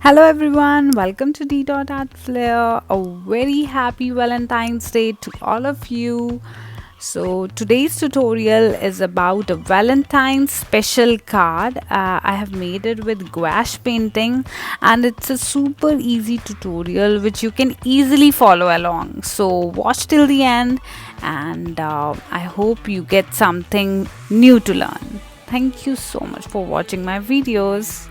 Hello everyone, welcome to d.artflair. A very happy Valentine's Day to all of you. So today's tutorial is about a Valentine special card. I have made it with gouache painting and it's a super easy tutorial which you can easily follow along. So watch till the end and I hope you get something new to learn. Thank you so much for watching my videos.